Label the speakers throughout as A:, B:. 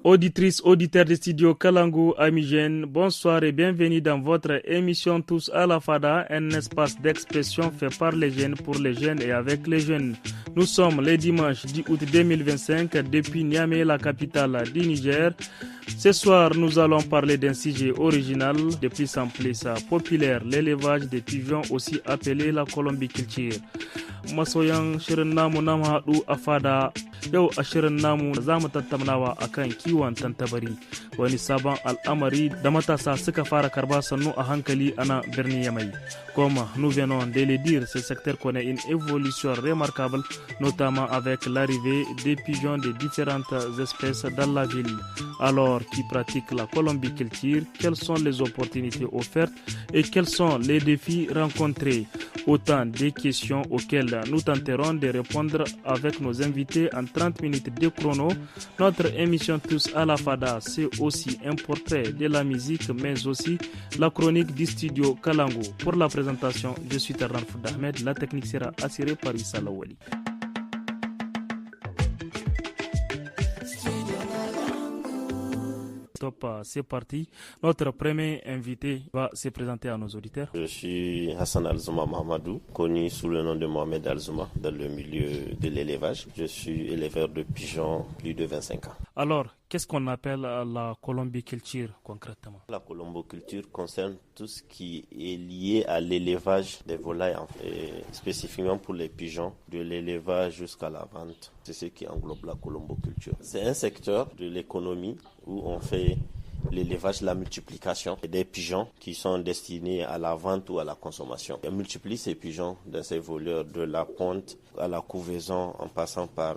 A: Auditrices, auditeurs de Studio Kalangu, amis jeunes, bonsoir et bienvenue dans votre émission Tous à la Fada, un espace d'expression fait par les jeunes pour les jeunes et avec les jeunes. Nous sommes le dimanche 10 août 2025 depuis Niamey, la capitale du Niger. Ce soir, nous allons parler d'un sujet original, de plus en plus populaire, l'élevage des pigeons, aussi appelé la colombiculture. Masoyan shirin namu na haɗu a fada yau a shirin namu za mu tattaunawa akan kiwon tantabari wani sabon al'amari da matasa suka fara karba sannu a hankali a nan birnin Yamai. Comme nous venons de le dire, ce secteur connaît une évolution remarquable, notamment avec l'arrivée des pigeons de différentes espèces dans la ville. Alors, qui pratiquent la colombiculture, quelles sont les opportunités offertes et quels sont les défis rencontrés? Autant de questions auxquelles nous tenterons de répondre avec nos invités en 30 minutes de chrono. Notre émission Tous à la Fada, c'est aussi un portrait de la musique, mais aussi la chronique du studio Kalangu. Pour la présentation, je suis Terran Foudahmed. La technique sera assurée par Issa Lawali. C'est parti. Notre premier invité va se présenter à nos auditeurs.
B: Je suis Hassan Alzouma Mahamadou, connu sous le nom de Mohamed Alzouma dans le milieu de l'élevage. Je suis éleveur de pigeons plus de 25 ans.
A: Alors, qu'est-ce qu'on appelle la colombiculture concrètement?
B: La colomboculture concerne tout ce qui est lié à l'élevage des volailles, et spécifiquement pour les pigeons, de l'élevage jusqu'à la vente. C'est ce qui englobe la colomboculture. C'est un secteur de l'économie où on fait l'élevage, la multiplication des pigeons qui sont destinés à la vente ou à la consommation. On multiplie ces pigeons dans ces voleurs de la ponte à la couvaison en passant par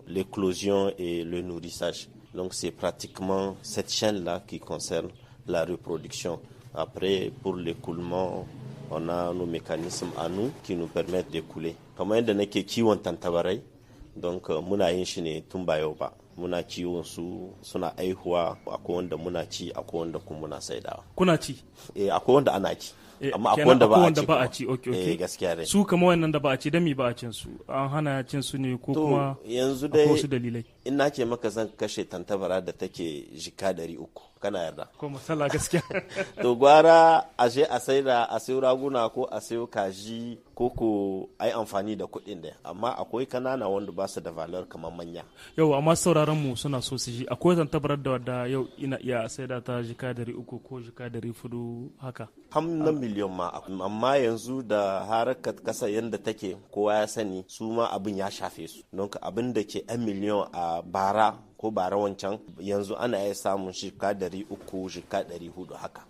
B: l'éclosion et le nourrissage. Donc c'est pratiquement cette chaîne-là qui concerne la reproduction. Après, pour l'écoulement, on a nos mécanismes à nous qui nous permettent d'écouler. Comment yadda nake kiwon tantabarai, donc muna yin shi ne tun ba yau ba. Muna kiwon su suna aihuwa, akwai wanda muna ci, akwai wanda kuma muna saidawa.
A: Kuna ci?
B: Akwai wanda ana ci. Amma akwai wanda ba a ci.
A: Okay.
B: Gaskiya ne.
A: Su kama wannan da ba a ci, dan mi ba a cin su? An hana cin su ne ko kuma
B: yanzu
A: dai wasu dalilai?
B: In na ce maka zan kashe tantabara da take jika 300. Kana yarda?
A: Ko masala gaskiya.
B: To gwara a je a sayo raguna ko a sayo kaji ko ai amfani da kuɗin da, amma akwai kanana wanda ba su da valar kamar manya.
A: Yau amma sauraron mu suna so su ji, akwai tantabarar da wadda yau ina iya saida ta jika 300 ko jika 400 haka.
B: Na miliyon ma, amma yanzu da harakar kasa yadda take kowa ya sani su ma abin ya shafe su. Don abin da ke 1 miliyon a bara ko bara wancan yanzu ana iya samun jika 300 jika 400 haka.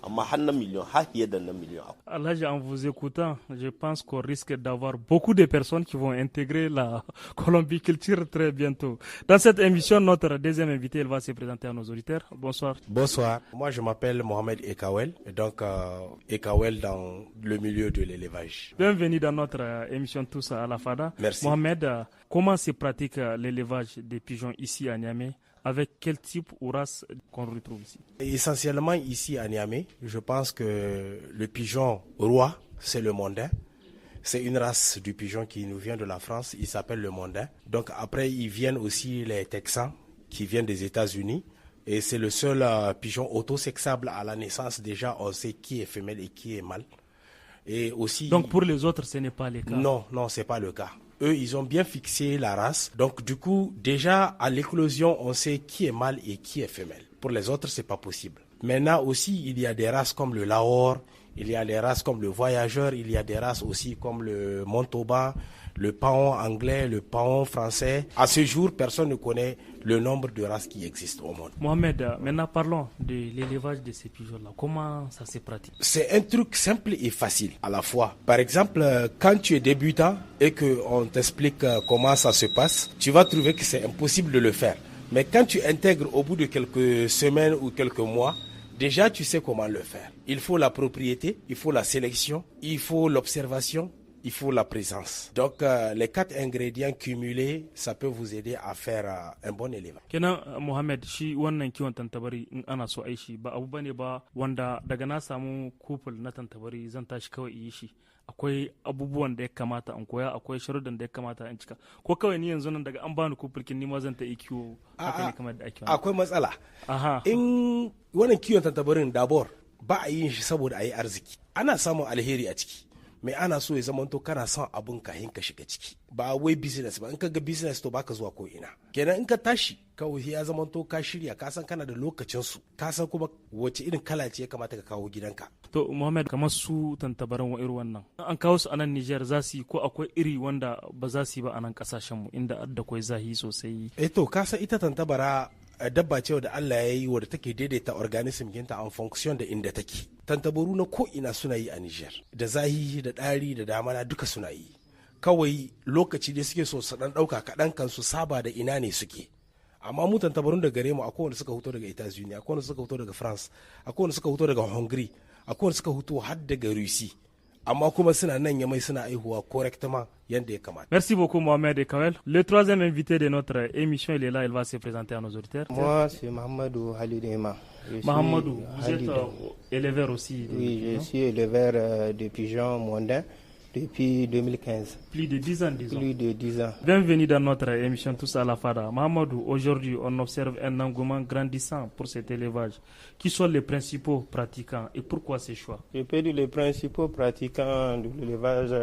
B: Amma har na million, har fiye da na million.
A: Alhaji, en vous écoutant, je pense qu'on risque d'avoir beaucoup de personnes qui vont intégrer la colombiculture très bientôt. Dans cette émission, notre deuxième invité, elle va se présenter à nos auditeurs. Bonsoir.
C: Bonsoir. Moi, je m'appelle Mohamed Ekawel, donc Ekawel dans le milieu de l'élevage.
A: Bienvenue dans notre émission Tous à la Fada.
C: Merci.
A: Mohamed, comment se pratique l'élevage des pigeons ici à Niamey? Avec quel type ou race qu'on retrouve ici?
C: Essentiellement ici à Niamey, je pense que le pigeon roi, c'est le mondain. C'est une race du pigeon qui nous vient de la France, il s'appelle le mondain. Donc après, ils viennent aussi les Texans qui viennent des États-Unis. Et c'est le seul pigeon autosexable à la naissance. Déjà, on sait qui est femelle et qui est mâle. Et aussi,
A: donc pour les autres, ce n'est pas le cas?
C: Non, c'est pas le cas. Eux, ils ont bien fixé la race. Donc, du coup, déjà, à l'éclosion, on sait qui est mâle et qui est femelle. Pour les autres, c'est pas possible. Maintenant aussi, il y a des races comme le Lahore, il y a des races comme le Voyageur, il y a des races aussi comme le Montauban, le Paon anglais, le Paon français. À ce jour, personne ne connaît le nombre de races qui existent au monde.
A: Mohamed, maintenant parlons de l'élevage de ces pigeons-là. Comment ça se pratique?
C: C'est un truc simple et facile à la fois. Par exemple, quand tu es débutant et qu'on t'explique comment ça se passe, tu vas trouver que c'est impossible de le faire. Mais quand tu intègres au bout de quelques semaines ou quelques mois, déjà tu sais comment le faire. Il faut la propriété, il faut la sélection, il faut l'observation, il faut la présence. Donc les 4 ingrédients cumulés, ça peut vous aider à faire un bon élevage.
A: Kenan Mohamed, shi wannan kiwon tantabari in ana so ai shi ba abu bane ba wanda daga na samu couple na tantabari zan tashi kawai yi shi. akwai abubuwan da ya kamata in koya, akwai sharuɗan da ya kamata in cika, ko kawai ni yanzu nan daga an bani kufurkin ni ma zan ta yi kiwo haka ne kamar da ake wani?
C: Akwai matsala. In wannan kiwon tantabarin dabor ba a yin shi saboda a yi arziki, ana samun alheri a ciki, mai ana so ya zamanto kana son abun kahin ka shiga ciki, ba wai business ba. In ka ga business to baka zuwa ko ina, kenan in ka tashi kawai ya zamanto ka shirya, ka san kana da lokacin su, ka san kuma wace irin kala ce ya kamata ka kawo gidanka.
A: To Muhammad, kamar su tantabaran wa irin wannan an kawo su a nan Niger za su yi, ko akwai iri wanda ba za su yi ba a nan kasashen mu inda da kwai zahi sosai?
C: To ka san ita tantabara dabba ce da Allah ya yi wadda take daidaita organism ginta en fonction da inda take. Tantabaru na ko ina suna yi a Niger, da zahi da ɗari da damana duka suna yi. Kawai lokaci da suke so su dan ɗauka kaɗan kan su saba da ina ne suke. Amma mu tantabarun da gare mu akwai wanda suka huto daga Etats-Unis, akwai wanda suka huto daga France, akwai wanda suka huto daga Hungary, akwai wanda suka huto har daga Russie. Amma kuma suna nan Yamai suna aihuwa correctement yadda ya kamata. Merci
A: beaucoup Mohamed Kawel. Le troisième invité de notre émission, il est là, il va se présenter à nos auditeurs.
D: Moi, c'est Mohamedou Halidema.
A: Mohamedou, vous êtes éleveur aussi?
D: Oui, je suis éleveur de pigeons mondains depuis 2015.
A: Plus de 10 ans, disons.
D: Plus de 10 ans.
A: Bienvenue dans notre émission Tous à la Fada. Mohamedou, aujourd'hui, on observe un engouement grandissant pour cet élevage. Qui sont les principaux pratiquants et pourquoi ces choix?
D: Je peux dire les principaux pratiquants de l'élevage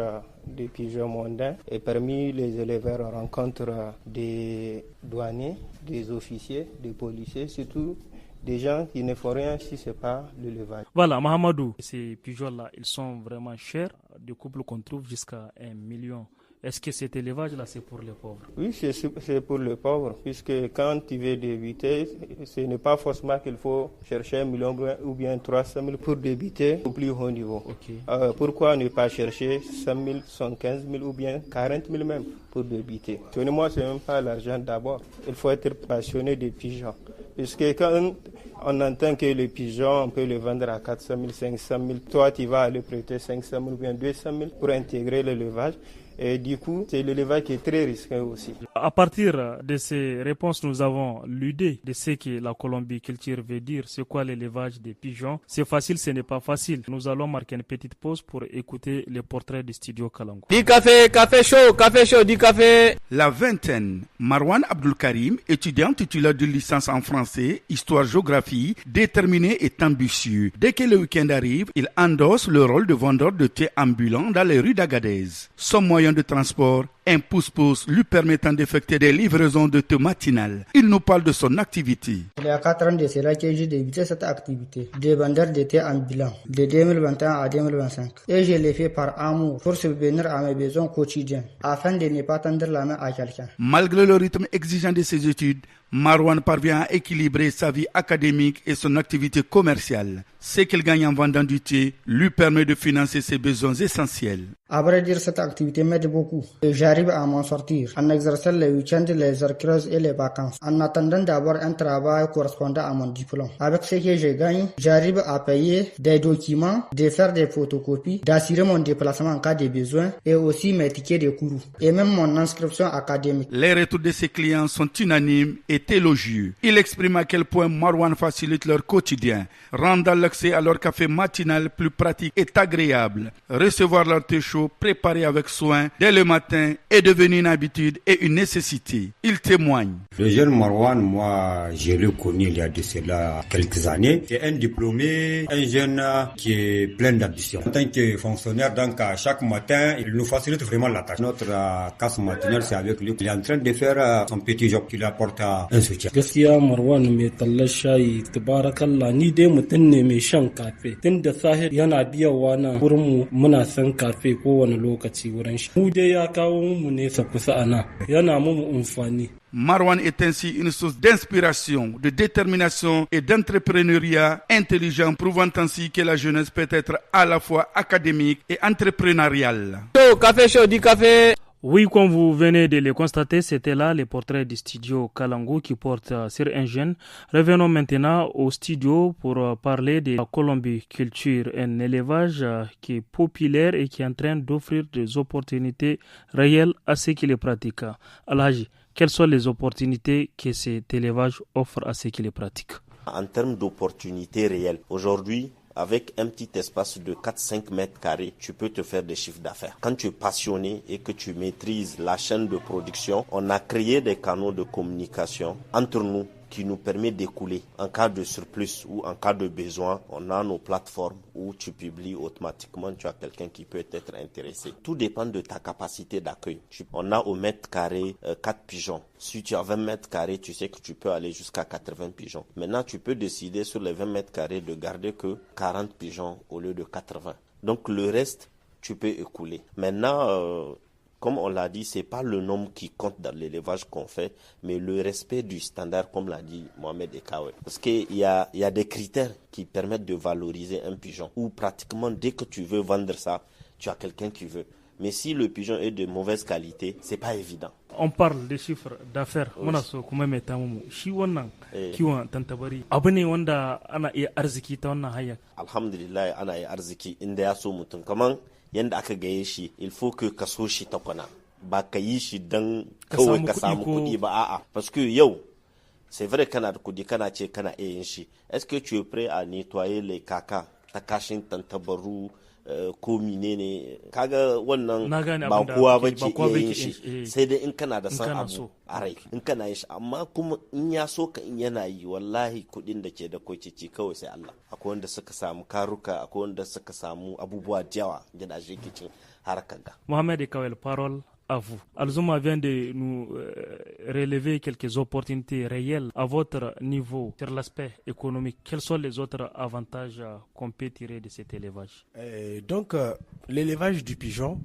D: des pigeons mondains. Et parmi les éleveurs, on rencontre des douaniers, des officiers, des policiers, surtout des gens qui ne font rien si ce n'est pas l'élevage.
A: Voilà, Mohamedou, ces pigeons-là, ils sont vraiment chers. Des couples qu'on trouve jusqu'à 1 million. Est-ce que cet élevage-là, c'est pour les pauvres?
D: Oui, c'est pour les pauvres, puisque quand tu veux débuter, ce n'est pas forcément qu'il faut chercher 1 million ou bien 300 000 pour débuter au plus haut niveau.
A: Okay.
D: Pourquoi ne pas chercher 100 000, 115 000 ou bien 40 000 même pour débuter? Moi, ce n'est même pas l'argent d'abord. Il faut être passionné des pigeons. Puisque quand on entend que les pigeons, on peut les vendre à 400 000, 500 000, toi, tu vas aller prêter 500 000 ou bien 200 000 pour intégrer l'élevage. Et du coup, c'est l'élevage qui est très risqué aussi.
A: À partir de ces réponses, nous avons l'idée de ce que la colombiculture veut dire. C'est quoi l'élevage des pigeons? C'est facile, ce n'est pas facile. Nous allons marquer une petite pause pour écouter les portraits du studio Kalangu.
E: Du café, café chaud, du café. La vingtaine, Marwan Abdulkarim, étudiant titulaire de licence en français, histoire-géographie, déterminé et ambitieux. Dès que le week-end arrive, il endosse le rôle de vendeur de thé ambulant dans les rues d'Agadez. Son moyen de transport, un pouce-pouce lui permettant d'effectuer des livraisons de thé matinales. Il nous parle de son activité.
F: Il y a 4 ans de cela que j'ai débuté cette activité de vendeur de thé ambulant de 2021 à 2025. Et je l'ai fait par amour pour subvenir à mes besoins quotidiens afin de ne pas tendre la main à quelqu'un.
E: Malgré le rythme exigeant de ses études, Marwan parvient à équilibrer sa vie académique et son activité commerciale. Ce qu'il gagne en vendant du thé lui permet de financer ses besoins essentiels.
F: À vrai dire, cette activité m'aide beaucoup. J'arrive à m'en sortir en exerçant les week-ends, les heures creuses et les vacances, en attendant d'avoir un travail correspondant à mon diplôme. Avec ce que je gagne, j'arrive à payer des documents, de faire des photocopies, d'assurer mon déplacement en cas de besoin et aussi mes tickets de cours et même mon inscription académique.
E: Les retours de ses clients sont unanimes et élogieux. Il exprime à quel point Marwan facilite leur quotidien, rendant l'accès à leur café matinal plus pratique et agréable. Recevoir leur thé chaud préparé avec soin dès le matin est devenu une habitude et une nécessité. Il témoigne.
G: Le jeune Marwan, moi, je l'ai connu il y a de cela quelques années. C'est un diplômé, un jeune qui est plein d'ambition. En tant que fonctionnaire, donc, chaque matin, il nous facilite vraiment la tâche. Notre casse matinale, c'est avec lui. Il est en train de faire son petit job qui lui apporte un soutien.
H: Gaskiya Marwan mai tallar shayi tabarakallah ni dai mutum ne mai shan kafe tunda Sahir yana biyawa na wurin mu muna san kafe kowane lokaci wurin shi mu dai ya kawo mu nesa kusa ana yana mu amfani.
E: Marwan est ainsi une source d'inspiration, de détermination et d'entrepreneuriat intelligent, prouvant ainsi que la jeunesse peut être à la fois académique et entrepreneuriale.
A: Café chaud, du café. Oui, comme vous venez de le constater, c'était là les portraits du studio Kalangu qui porte sur un jeune. Revenons maintenant au studio pour parler de la colombiculture, un élevage qui est populaire et qui est en train d'offrir des opportunités réelles à ceux qui le pratiquent. Alhaji, quelles sont les opportunités que cet élevage offre à ceux qui le pratiquent?
B: En termes d'opportunités réelles, aujourd'hui, avec un petit espace de 4-5 mètres carrés, tu peux te faire des chiffres d'affaires. Quand tu es passionné et que tu maîtrises la chaîne de production, on a créé des canaux de communication entre nous qui nous permet d'écouler. En cas de surplus ou en cas de besoin, on a nos plateformes où tu publies automatiquement, tu as quelqu'un qui peut être intéressé. Tout dépend de ta capacité d'accueil. On a au mètre carré 4 pigeons. Si tu as 20 mètres carrés, tu sais que tu peux aller jusqu'à 80 pigeons. Maintenant, tu peux décider sur les 20 mètres carrés de garder que 40 pigeons au lieu de 80. Donc le reste, tu peux écouler. Maintenant, comme on l'a dit, c'est pas le nombre qui compte dans l'élevage qu'on fait, mais le respect du standard, comme l'a dit Mohamed Ekawe. Parce qu'il y a des critères qui permettent de valoriser un pigeon, où pratiquement dès que tu veux vendre ça, tu as quelqu'un qui veut. Mais si le pigeon est de mauvaise qualité, c'est pas évident.
A: On parle des chiffres d'affaires. Muna so kuma mai tamu shi wannan kiwon tantabari abu ne wanda ana iya arziki ta wannan hanya.
B: Alhamdulillah ana iya arziki inda ya so mutum kaman yanda aka gaye shi, il faut que ka so shi ta kwana, ba ka yi shi dan kawai ka samu kuɗi ba, a'a, parce que yau c'est vrai kana da kuɗi kana ce kana iya yin shi, est-ce que tu es prêt à nettoyer les caca ta kashin tantabaru ko menene, kaga wannan ba kowa ba ke iya yin shi, sai dai in kana da san abu a rai, in kana yin shi, amma kuma in ya so ka in yana yi, wallahi kuɗin da ke da kwacici kawai sai Allah. Akwai wanda suka samu karuka, akwai wanda suka samu abubuwa da yawa gidaje kicin harkar ga.
A: Mohamed Ekawe, parole à vous. Alzuma vient de nous relever quelques opportunités réelles à votre niveau sur l'aspect économique. Quels sont les autres avantages qu'on peut tirer de cet élevage?
C: L'élevage du pigeon,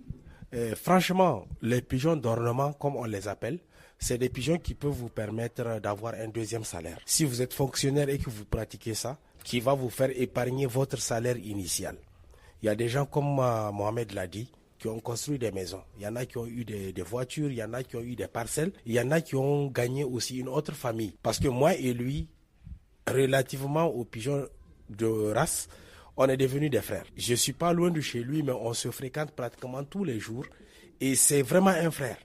C: franchement, les pigeons d'ornement, comme on les appelle, c'est des pigeons qui peuvent vous permettre d'avoir un deuxième salaire. Si vous êtes fonctionnaire et que vous pratiquez ça, qui va vous faire épargner votre salaire initial. Il y a des gens comme Mohamed l'a dit, qui ont construit des maisons. Il y en a qui ont eu des voitures, il y en a qui ont eu des parcelles, il y en a qui ont gagné aussi une autre famille. Parce que moi et lui, relativement aux pigeons de race, on est devenus des frères. Je suis pas loin de chez lui, mais on se fréquente pratiquement tous les jours. Et c'est vraiment un frère.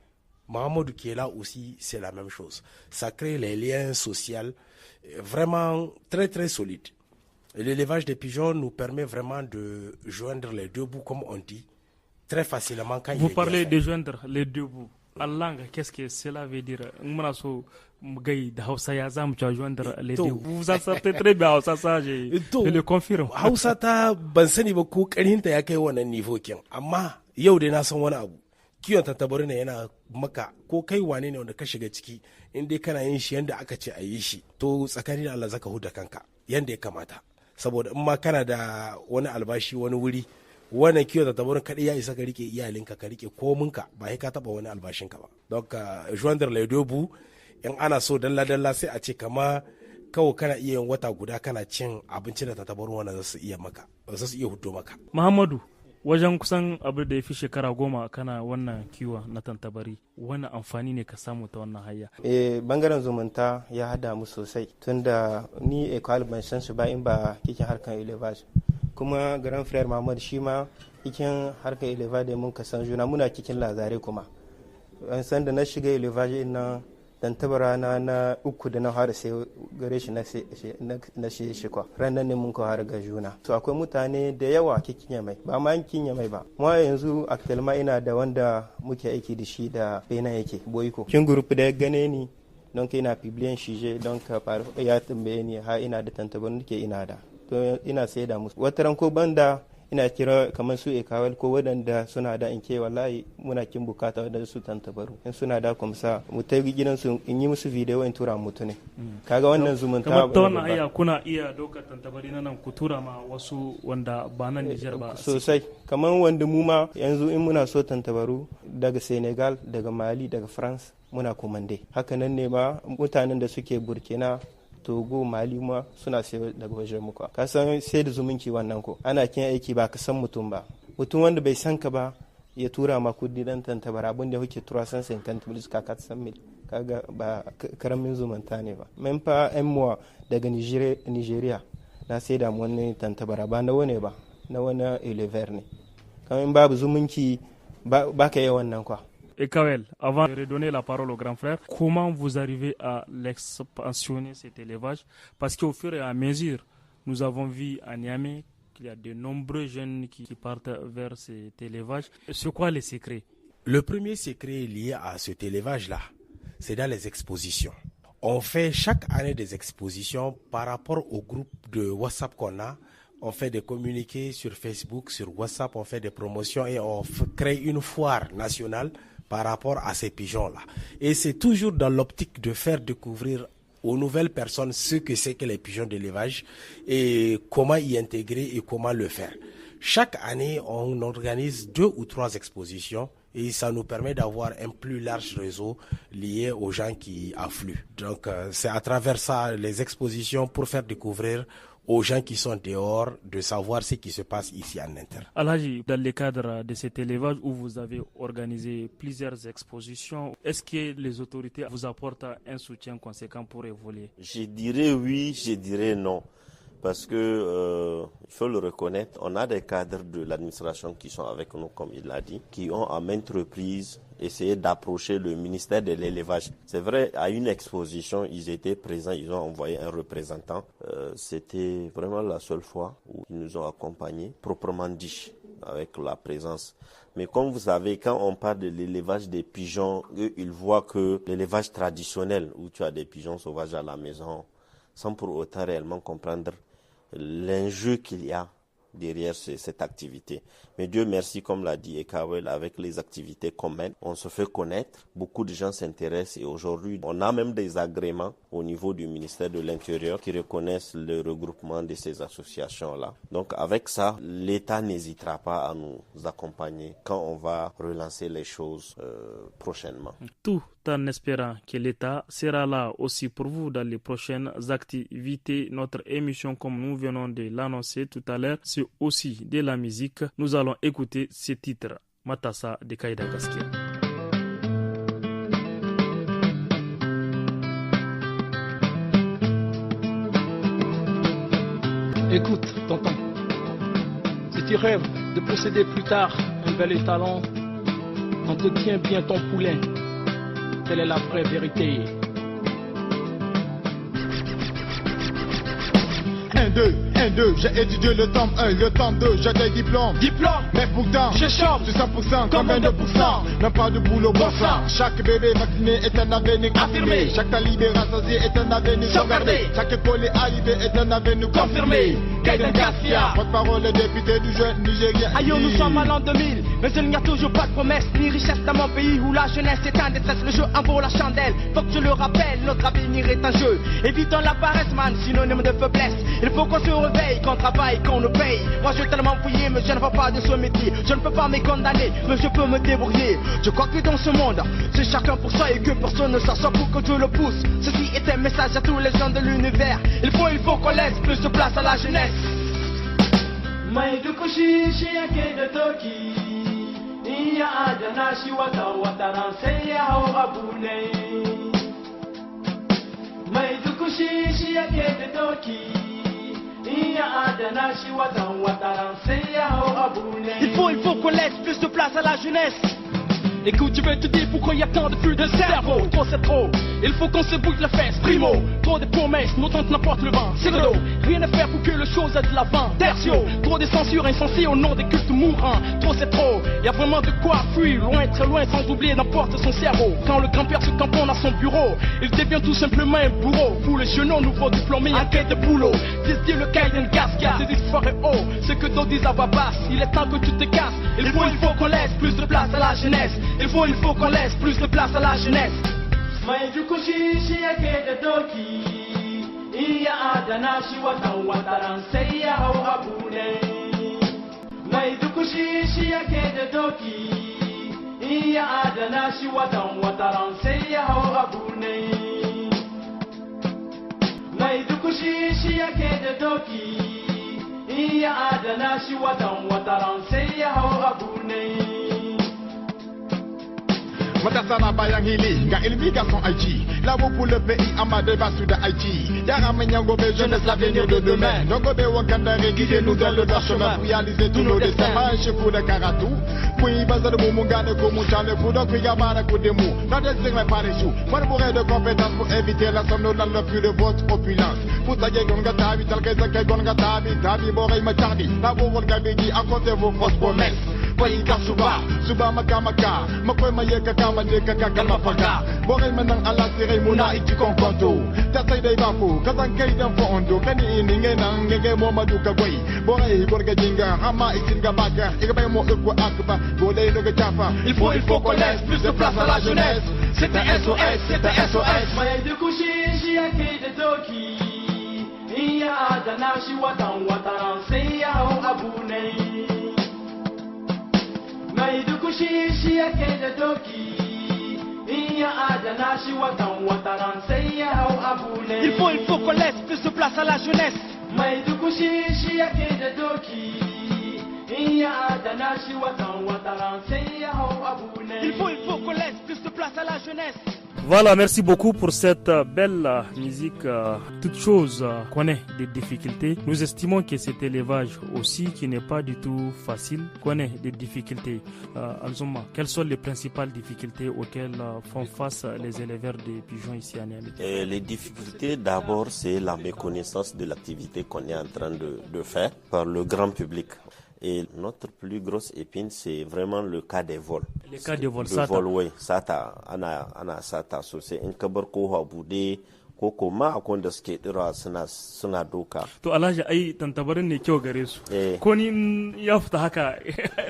C: Mohamed qui est là aussi, c'est la même chose. Ça crée les liens sociaux vraiment très très solides. L'élevage des pigeons nous permet vraiment de joindre les deux bouts, comme on dit, très facilement quand
A: vous parlez de joindre les deux bouts. En langue, qu'est-ce que cela veut dire? Joindre les deux bouts. Vous en sortez très bien, Hausa, ça, je le confirme.
C: Hausa ta ban sani ba ko karinta ya kai wannan niveau kin. Amma yau dai na san wani abu. Kiwon tantabari ne yana maka ko kai wane ne wanda ka shiga ciki in dai kana yin shi yanda aka ce a yi shi. To tsakanin da Allah zaka huda kanka yanda ya kamata. Saboda in ma kana da wani albashi wani wuri, wannan kiwo da tabarin kaɗai ya isa ka rike iyalinka, ka rike kominka, ba sai ka taɓa wani albashinka ba. Donc joindre les deux bouts, in ana so dalla sai a ce kama kawai kana iya yin wata guda kana cin abinci da tabarin wannan za su iya maka, za su iya hudo maka.
A: Muhammadu, wajen kusan abu da ya fi shekara 10 kana wannan kiwo na tantabari, wani amfani ne ka samu ta wannan hayya?
D: Bangaren zumunta ya hada mu sosai, tunda ni Ekawe ban san su ba in ba kikin harkar elevage. Kuma grand frère Mahmud shi ma cikin harkar elevage mun ka san juna, muna cikin lazare kuma. An san da na shiga elevage na tantabara na uku da na har sai gare shi na shi kwa ranar ne mun ka har ga juna. To akwai mutane da yawa cikin Yamai, ba ma yankin Yamai ba. Mu yanzu aktalma ina da wanda muke aiki da shi da bena yake boyko. Kin group da ya gane ni don ina publier shi don ka ya tambaye ni ha ina da tantabarin ke ina da. To ina sai da musu wataran ko banda ina kira kamar su Ekawe ko wadanda suna da in ke wallahi muna kin bukata wadanda su tantabaru in suna da kumsa mu ta gidan su in yi musu video in tura mutu ne. Kaga wannan zumunta
A: kamar ta wannan aya kuna iya dokar tantabari nan ku tura ma wasu wanda ba nan Niger ba
D: sosai, kamar wanda mu ma yanzu in muna so tantabaru daga Senegal, daga Mali, daga France muna komande. Haka nan ne ma mutanen da suke Burkina, Togo, Mali ma suna sai daga wajen muku. Ka san sai da zumunci wannan ko ana kin aiki ba ka san mutum ba, mutum wanda bai san ka ba ya tura ma kudi dan tantabara abin da kuke tura san sai kan tumlis ka san mil, kaga ba karamin zumunta ne ba. Men fa en mois daga Nigeria na sai da wani tantabara ba na wane ba, na wani elever ne. Kamar babu zumunci ba ka yi wannan kwa.
A: Ekawe, avant de redonner la parole au grand frère, comment vous arrivez à l'expansionner cet élevage? Parce qu'au fur et à mesure, nous avons vu à Niamey qu'il y a de nombreux jeunes qui partent vers cet élevage. C'est quoi les secrets?
C: Le premier secret lié à cet élevage-là, c'est dans les expositions. On fait chaque année des expositions par rapport au groupe de WhatsApp qu'on a. On fait des communiqués sur Facebook, sur WhatsApp, on fait des promotions et on crée une foire nationale par rapport à ces pigeons-là. Et c'est toujours dans l'optique de faire découvrir aux nouvelles personnes ce que c'est que les pigeons d'élevage et comment y intégrer et comment le faire. Chaque année, on organise 2 ou 3 expositions et ça nous permet d'avoir un plus large réseau lié aux gens qui affluent. Donc c'est à travers ça, les expositions, pour faire découvrir aux gens qui sont dehors de savoir ce qui se passe ici en interne.
A: Alhaji, dans le cadre de cet élevage où vous avez organisé plusieurs expositions, est-ce que les autorités vous apportent un soutien conséquent pour évoluer?
B: Je dirais oui, je dirais non. Parce que, il faut le reconnaître, on a des cadres de l'administration qui sont avec nous, comme il l'a dit, qui ont à maintes reprises essayé d'approcher le ministère de l'élevage. C'est vrai, à une exposition, ils étaient présents, ils ont envoyé un représentant. C'était vraiment la seule fois où ils nous ont accompagnés, proprement dit, avec la présence. Mais comme vous savez, quand on parle de l'élevage des pigeons, eux, ils voient que l'élevage traditionnel, où tu as des pigeons sauvages à la maison, sans pour autant réellement comprendre l'enjeu qu'il y a derrière cette activité. Mais Dieu merci, comme l'a dit Ekawel, avec les activités qu'on mène, on se fait connaître, beaucoup de gens s'intéressent et aujourd'hui, on a même des agréments au niveau du ministère de l'Intérieur qui reconnaissent le regroupement de ces associations-là. Donc avec ça, l'État n'hésitera pas à nous accompagner quand on va relancer les choses prochainement.
A: Tout en espérant que l'État sera là aussi pour vous dans les prochaines activités. Notre émission, comme nous venons de l'annoncer tout à l'heure, c'est aussi de la musique. Nous allons écouter ce titre, Matassa de Kaïda Gaskia.
I: Écoute, tonton, si tu rêves de posséder plus tard un bel étalon, entretiens bien ton poulain. Telle est la vraie vérité.
J: 1, 2, j'ai étudié le tome 1, le tome 2, j'ai des diplômes. Mais pourtant, je chante sur 100%, combien de pourcents? Même pas de boulot, bon sang. Chaque bébé vacciné est un avenir affirmé. Chaque talibé rassasié est un avenir sauvegardé. Chaque école arrivé est un avenir confirmé. Kaïda Gaskia, porte-parole député du jeune Nigérien.
I: Aïe, nous sommes à l'an 2000, mais il n'y a toujours pas de promesse ni richesse dans mon pays où la jeunesse est un détresse. Le jeu en vaut la chandelle, faut que je le rappelle, notre avenir est un jeu. Évitons la paresse, man, synonyme de faiblesse. Il faut qu'on se réveille, qu'on travaille, qu'on nous paye. Moi je vais tellement fouiller, mais je ne vois pas de ce métier. Je ne peux pas me condamner, mais je peux me débrouiller. Je crois que dans ce monde, c'est chacun pour soi et que personne ne s'en sort pour que Dieu le pousse. Ceci est un message à tous les gens de l'univers. Il faut qu'on laisse plus de place à la jeunesse.
K: Maidukushi shiake de toki iya adana shi wata wataran sai ya hau abu ne. Maidukushi shiake de toki iya adana shi wata wataran sai ya hau abu ne.
I: Il faut qu'on laisse plus de place à la jeunesse. Écoute, je vais te dire pourquoi il y a tant de plus de cerveau. Trop c'est trop, il faut qu'on se bouge la fesse. Primo, trop de promesses, nos tentes n'importe le vent. Secondo, rien à faire pour que les choses aient de l'avant. Tertio, trop de censure insensée au nom des cultes mourants. Trop c'est trop, y a vraiment de quoi fuir. Loin, très loin, sans oublier n'importe son cerveau. Quand le grand-père se tamponne à son bureau, il devient tout simplement un bourreau. Pour les jeunes, nouveau diplômé en quête de boulot. Dis le Kaïda Gaskia, c'est d'histoire et haut. Ce que d'autres disent à voix basse, il est temps que tu te casses. Il faut qu'on laisse plus de place à la jeunesse. Il faut qu'on laisse plus de place à la jeunesse.
K: Maidukushi shiake de toki iya adana shi watan wataran sai ya hau abu ne. Maidukushi shiake de toki iya adana shi watan wataran sai ya hau abu ne. Maidukushi shiake de toki iya adana shi watan wataran sai ya hau abu ne.
J: matasa na bayan hili ga ilmi ga son aiki labo pour le pays amma débat sur de Haïti yara manyan gobe jeunesse l'avenir de demain donc gobe wankan dare guidez-nous dans le droit chemin pour réaliser tous nos destins manche pour de karatu pour y baser de mon gane ko mon chane pour donc y amara ko demu na désir mais pas les choux moi pour de compétences pour éviter la somnolence le plus de votre opulence pour ça gon ga tabi tal kay gon ga tabi boray ma tardi labo won ga bigi à côté vos fausses promesses boy ka suba makamaka makoy mayeka kama de kaka kalma faga boray manang ala sire muna itu konkonto tatay day bafu kazan kay dan fo ondo kani ninge nang ngege mo maduka boy boray gorga jinga hama itinga baka igabay mo ko akba golay no ga jafa il faut qu'on laisse plus de place à la jeunesse c'est un SOS
K: may de kushi shi yake da doki iya da nashi watan sai ya hau abu ne mai duku shi yake da doki in ya adana shi watan sai ya hau abu ne
I: il faut qu'on laisse plus de place à la jeunesse
K: mai duku shi yake da doki in ya adana shi watan sai ya hau abu ne
I: il faut qu'on laisse plus de place à la jeunesse.
A: Voilà, merci beaucoup pour cette belle musique. Toute chose connaît des difficultés. Nous estimons que cet élevage aussi, qui n'est pas du tout facile, connaît des difficultés. Alzouma, quelles sont les principales difficultés auxquelles font face les éleveurs de pigeons ici à Niamey?
B: Les difficultés, d'abord, c'est la méconnaissance de l'activité qu'on est en train de faire par le grand public. Et notre plus grosse épine, c'est vraiment le cas des vols.
A: Les cas de vols,
B: le vol, oui, sata, ana sata sosai. In ka bar kofa bude ko kuma akwai da suke dira suna doka.
A: To Alhaji ai tantabarin ne kyau gare su. Ko ni ya fita haka.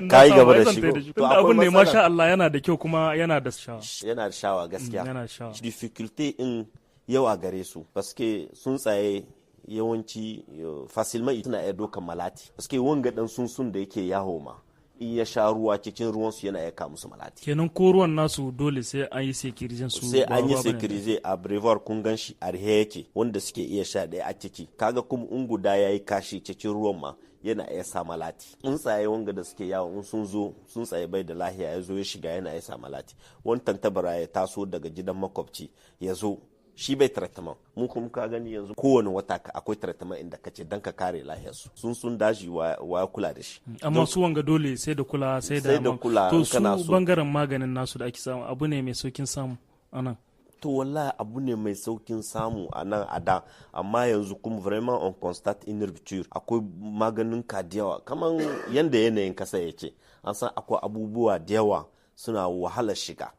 B: Kai gaba da shigo.
A: To abun ne masha Allah yana da kyau kuma yana da shawa.
B: Yana da shawa gaskiya.
A: Yana da shawa.
B: Difficulty in yawa gare su. Paske sun tsaye yawanci facilement suna iya dokan malati paske wanga dan sun da yake yaho ma in ya sha ruwa cikin ruwan su yana iya kawo musu malati
A: kenan ko ruwan nasu dole sai an yi sekirizin su
B: sai an yi sekirize a brevoir kun gan shi arhe yake wanda suke iya sha daya a ciki kaga kuma in guda yayi kashi cikin ruwan ma yana iya sa malati in tsaye wanga da suke yawo in sun tsaye bai da lahiya ya zo ya shiga yana iya sa malati wani tantabara ya taso daga gidan makwabci ya zo shi bai traitement mu kuma ka gani yanzu kowane wata akwai traitement inda kace dan ka kare lafiyarsu sun daji wa kula da shi
A: amma su wanga dole sai da kula sai da
B: kula
A: to su bangaren maganin nasu da ake samu abu ne mai saukin samu anan
B: to wallahi abu ne mai saukin samu anan a da amma yanzu kuma vraiment on constate une rupture akwai maganin ka da yawa kaman yanda yanayin kasa yake an san akwai abubuwa da yawa suna wahala shiga.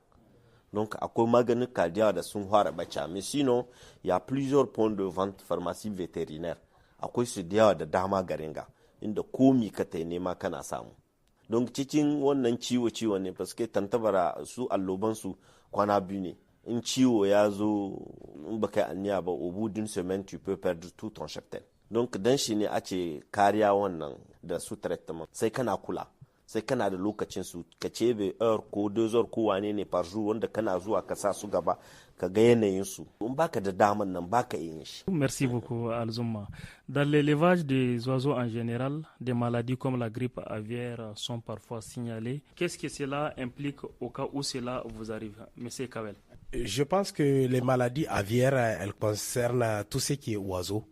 B: Donc, akwai maganin kadiya da sun fara bacha. Mais sinon, il y a plusieurs points de vente pharmacie vétérinaire. Akwai su da yawa da dama garinga inda komi ka ta nema kana samu. Donc, cikin wannan ciwo ne parce que tantabara su alloban su kwana biyu ne. In ciwo ya zo in baka aniya ba au bout d'une semaine tu peux perdre tout ton cheptel. Donc, dan shi ne ace kariya wannan da su traitement sai kana kula. sai kana da lokacin su ka cebe heure ko 2 heures ko wane ne par jour wanda kana zuwa ka sa su gaba ka ga yanayin su in baka da daman nan baka yin shi.
A: Merci beaucoup Alzouma. Dans l'élevage des oiseaux en général, des maladies comme la grippe aviaire sont parfois signalées. Qu'est-ce que cela implique au cas où cela vous arrive, Monsieur Kawel?
C: Je pense que les maladies aviaires, elles concernent tout ce qui est oiseaux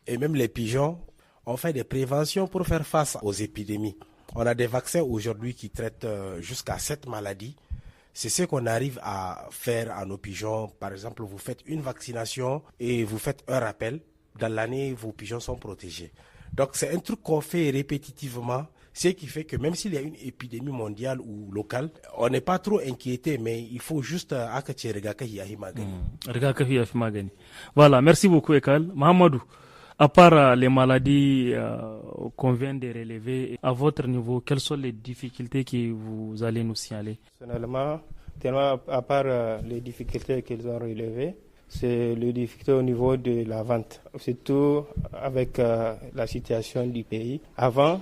C: et même les pigeons. On fait des préventions pour faire face aux épidémies. On a des vaccins aujourd'hui qui traitent jusqu'à 7 maladies. C'est ce qu'on arrive à faire à nos pigeons. Par exemple, vous faites une vaccination et vous faites un rappel. Dans l'année, vos pigeons sont protégés. Donc, c'est un truc qu'on fait répétitivement, ce qui fait que même s'il y a une épidémie mondiale ou locale, on n'est pas trop inquiété, mais il faut juste...
A: Voilà, merci beaucoup, Ekal. Mahamadou. À part les maladies qu'on vient de relever, à votre niveau, quelles sont les difficultés que vous allez nous signaler?
D: Personnellement, à part les difficultés qu'ils ont relevées, c'est les difficultés au niveau de la vente, surtout avec la situation du pays. Avant,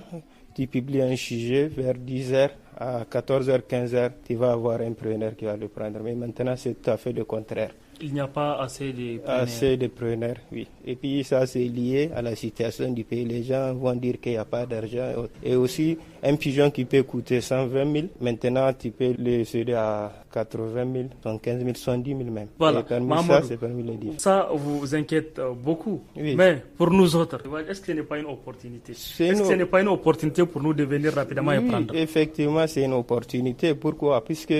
D: tu publies un sujet vers 10h à 14h, 15h, tu vas avoir un preneur qui va le prendre. Mais maintenant, c'est tout à fait le contraire.
A: Il n'y a pas assez de preneurs.
D: Assez de preneurs, oui. Et puis ça, c'est lié à la situation du pays. Les gens vont dire qu'il n'y a pas d'argent. Et aussi, un pigeon qui peut coûter 120 000, maintenant, tu peux le céder à 80 000, 115 000, 110 000 même.
A: Voilà.
D: Et parmi ça, c'est parmi les diffs.
A: Ça vous inquiète beaucoup.
D: Oui.
A: Mais pour nous autres, est-ce que ce n'est pas une opportunité? Est-ce que ce n'est pas une opportunité pour nous de venir rapidement et prendre?
D: Effectivement, c'est une opportunité. Pourquoi? Puisque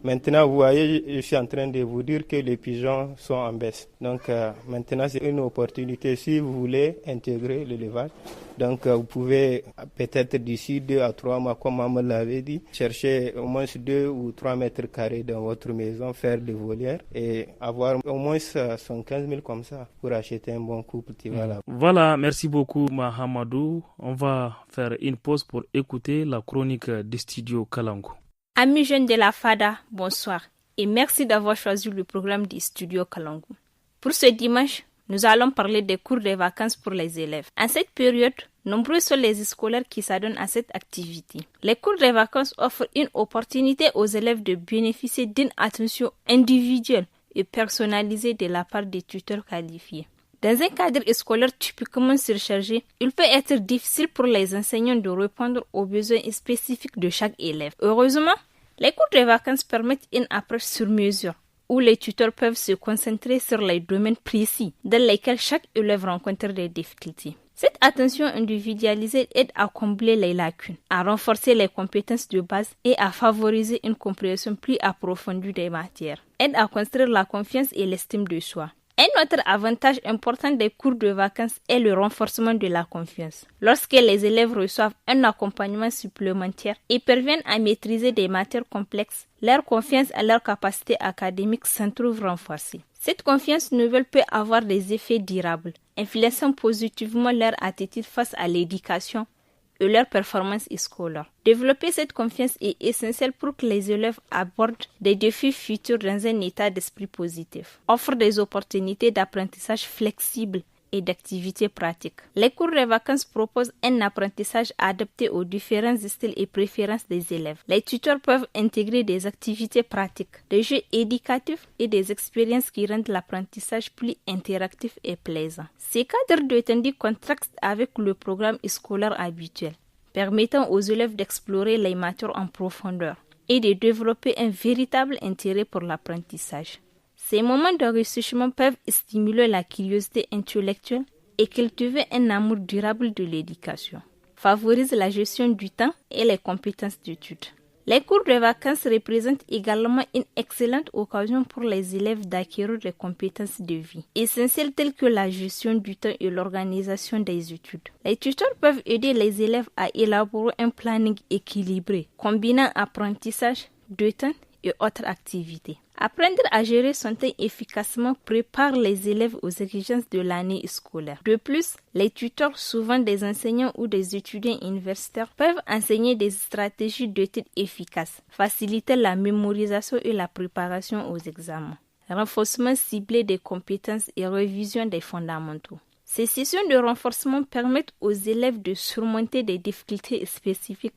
D: maintenant, vous voyez, je suis en train de vous dire que les pigeons sont en baisse. Donc maintenant, c'est une opportunité si vous voulez intégrer l'élevage. Donc vous pouvez peut-être d'ici 2 à 3 mois, comme maman l'avait dit, chercher au moins 2 ou 3 mètres carrés dans votre maison, faire des volières et avoir au moins 115 000 comme ça pour acheter un bon couple.
A: Voilà, merci beaucoup Mahamadou. On va faire une pause pour écouter la chronique du studio Kalangu.
L: Amis jeunes de la FADA, bonsoir et merci d'avoir choisi le programme du studio Kalangu. Pour ce dimanche, nous allons parler des cours de vacances pour les élèves. En cette période, nombreux sont les scolaires qui s'adonnent à cette activité. Les cours de vacances offrent une opportunité aux élèves de bénéficier d'une attention individuelle et personnalisée de la part des tuteurs qualifiés. Dans un cadre scolaire typiquement surchargé, il peut être difficile pour les enseignants de répondre aux besoins spécifiques de chaque élève. Heureusement, les cours de vacances permettent une approche sur mesure, où les tuteurs peuvent se concentrer sur les domaines précis dans lesquels chaque élève rencontre des difficultés. Cette attention individualisée aide à combler les lacunes, à renforcer les compétences de base et à favoriser une compréhension plus approfondie des matières. Aide à construire la confiance et l'estime de soi. Un autre avantage important des cours de vacances est le renforcement de la confiance. Lorsque les élèves reçoivent un accompagnement supplémentaire et parviennent à maîtriser des matières complexes, leur confiance à leur capacité académique s'en trouve renforcée. Cette confiance nouvelle peut avoir des effets durables, influençant positivement leur attitude face à l'éducation et leur performance scolaire. Développer cette confiance est essentiel pour que les élèves abordent des défis futurs dans un état d'esprit positif, offrent des opportunités d'apprentissage flexibles et d'activités pratiques. Les cours de vacances proposent un apprentissage adapté aux différents styles et préférences des élèves. Les tuteurs peuvent intégrer des activités pratiques, des jeux éducatifs et des expériences qui rendent l'apprentissage plus interactif et plaisant. Ces cadres détendus contrastent avec le programme scolaire habituel, permettant aux élèves d'explorer les matières en profondeur et de développer un véritable intérêt pour l'apprentissage. Ces moments d'enrichissement peuvent stimuler la curiosité intellectuelle et cultiver un amour durable de l'éducation, favorisent la gestion du temps et les compétences d'études. Les cours de vacances représentent également une excellente occasion pour les élèves d'acquérir des compétences de vie, essentielles telles que la gestion du temps et l'organisation des études. Les tuteurs peuvent aider les élèves à élaborer un planning équilibré, combinant apprentissage, détente et autres activités. Apprendre à gérer son temps efficacement prépare les élèves aux exigences de l'année scolaire. De plus, les tuteurs, souvent des enseignants ou des étudiants universitaires, peuvent enseigner des stratégies d'études efficaces, faciliter la mémorisation et la préparation aux examens, renforcement ciblé des compétences et révision des fondamentaux. Ces sessions de renforcement permettent aux élèves de surmonter des difficultés spécifiques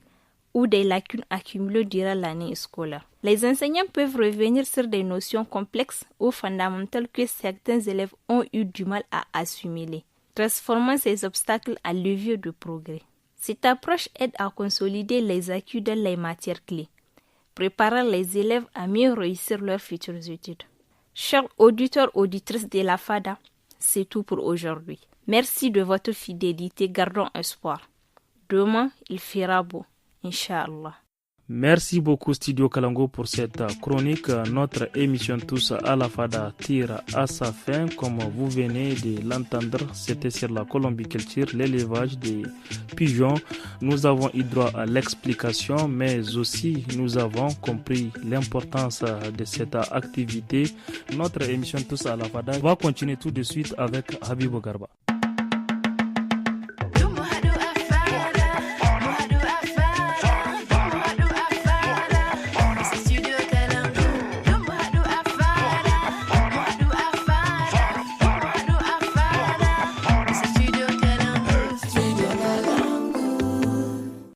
L: ou des lacunes accumulées durant l'année scolaire. Les enseignants peuvent revenir sur des notions complexes ou fondamentales que certains élèves ont eu du mal à assimiler, transformant ces obstacles en levier de progrès. Cette approche aide à consolider les acquis dans les matières clés, préparant les élèves à mieux réussir leurs futures études. Chers auditeurs, auditrices de la FADA, c'est tout pour aujourd'hui. Merci de votre fidélité, gardons espoir. Demain, il fera beau. Inch'Allah.
A: Merci beaucoup Studio Kalangu pour cette chronique. Notre émission Tous à la Fada tire à sa fin. Comme vous venez de l'entendre, c'était sur la colombiculture, l'élevage des pigeons. Nous avons eu droit à l'explication, mais aussi nous avons compris l'importance de cette activité. Notre émission Tous à la Fada va continuer tout de suite avec Habibou Garba.